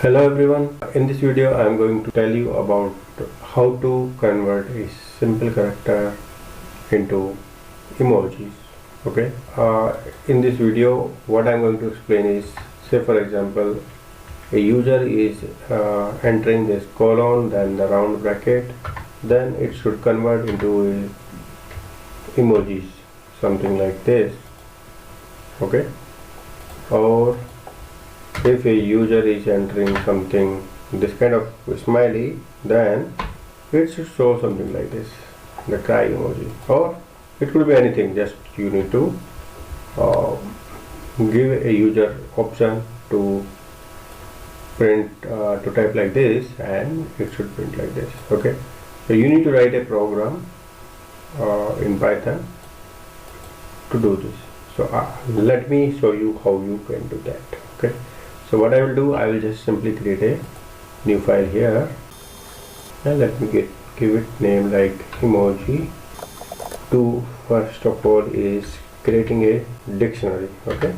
Hello everyone, in this video I am going to tell you about how to convert a simple character into emojis. Okay, in this video what I am going to explain is, say for example a user is entering this colon, then the round bracket, then it should convert into emojis, something like this. Okay, or if a user is entering something this kind of smiley, then it should show something like this, the cry emoji, or it could be anything. Just you need to give a user option to print to type like this, and it should print like this. Okay, so you need to write a program in Python to do this. So let me show you how you can do that. Okay, so what I will do, I will just simply create a new file here, and let me give it name like emoji 2. First of all is creating a dictionary. Okay,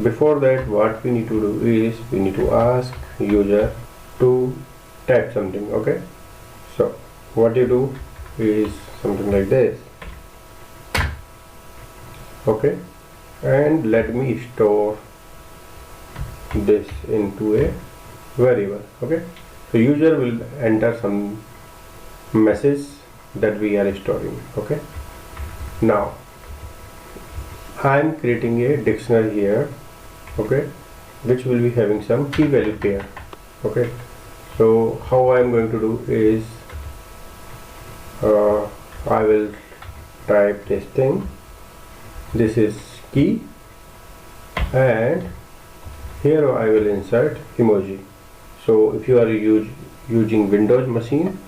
before that what we need to do is we need to ask user to type something. Okay, so what you do is something like this. Okay, and let me store this into a variable. Okay, so user will enter some message that we are storing. Okay, now I am creating a dictionary here. Okay, which will be having some key value pair. Okay, so how I am going to do is I will type this thing, this is key, and here I will insert emoji. So if you are using Windows machine,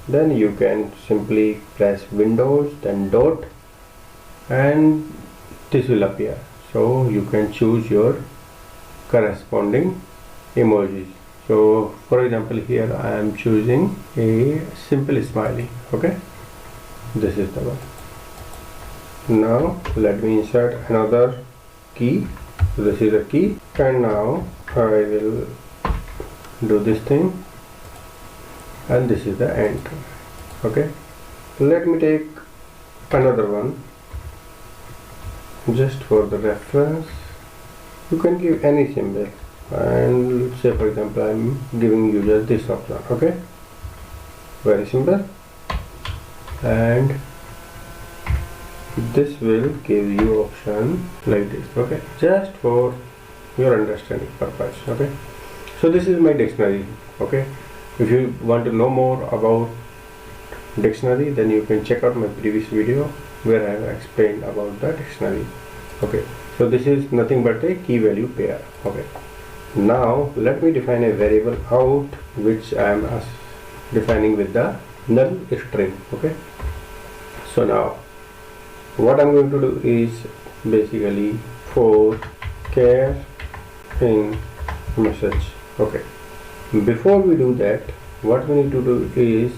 then you can simply press Windows then dot, and this will appear. So you can choose your corresponding emojis. So for example here I am choosing a simple smiley. Okay, this is the one. Now let me insert another key. So this is a key, and now I will do this thing, and this is the end. Okay, let me take another one just for the reference. You can give any symbol, and let's say for example I am giving user this option. Okay, very simple, and this will give you option like this. Okay, just for your understanding purpose. Okay, so this is my dictionary. Okay, if you want to know more about dictionary, then you can check out my previous video where I have explained about the dictionary. Okay, so this is nothing but a key value pair. Okay, now let me define a variable out, which I am defining with the null string. Okay, so now what I'm going to do is basically for char in message. Okay, before we do that, what we need to do is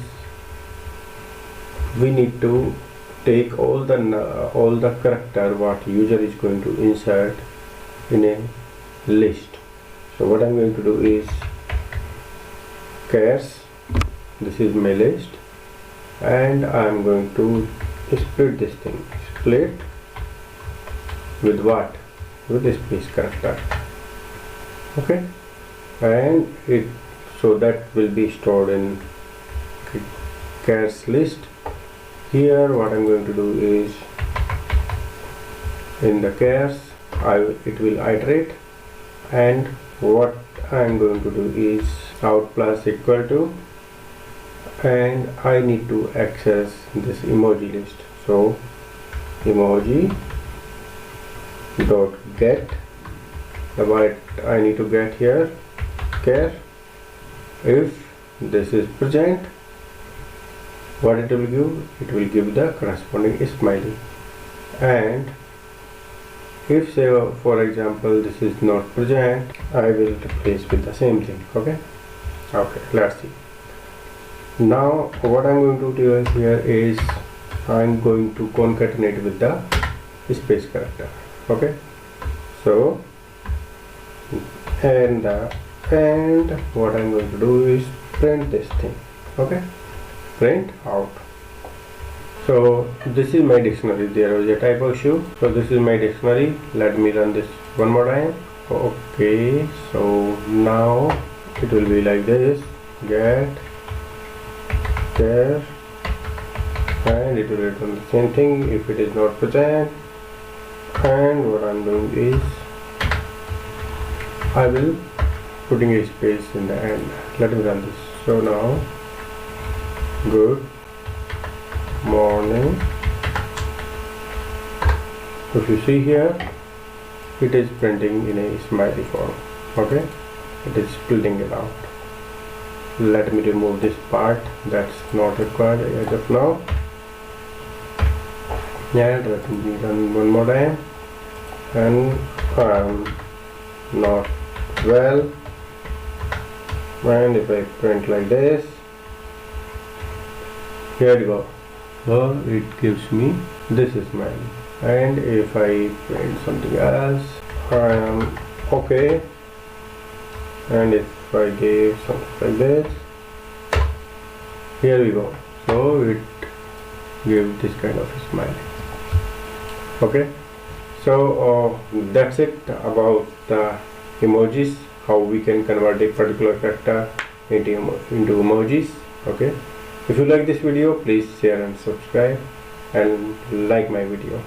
we need to take all the character what user is going to insert in a list. So what I'm going to do is chars, this is my list, and I'm going to split this thing. Split with what? With the space character. Okay, and it, so that will be stored in chars list. Here what I'm going to do is in the chars it will iterate, and what I'm going to do is out plus equal to, and I need to access this emoji list. So emoji dot get, the what I need to get here, char. If this is present, what it will give? It will give the corresponding smiley. And if say for example this is not present, I will replace with the same thing. Okay, okay, let's see. Now what I'm going to do here is I'm going to concatenate with the space character. Okay, so and the and what I'm going to do is print this thing. Okay, print out. So this is my dictionary. There was a typo issue, so this is my dictionary. Let me run this one more time. Okay, so now it will be like this: get there, and it will return the same thing if it is not present. And what I'm doing is I will putting a space in the end. Let me run this. So now, good morning. If you see here, it is printing in a smiley form. Okay, it is splitting it out. Let me remove this part that's not required as of now. And let me run one more time. And not well. And if I print like this, here we go. So it gives me this is mine. And if I print something else, okay. And if I give something like this, here we go. So it gives this kind of a smile. Okay, so that's it about the emojis, how we can convert a particular character into emojis. Okay, if you like this video, please share and subscribe and like my video.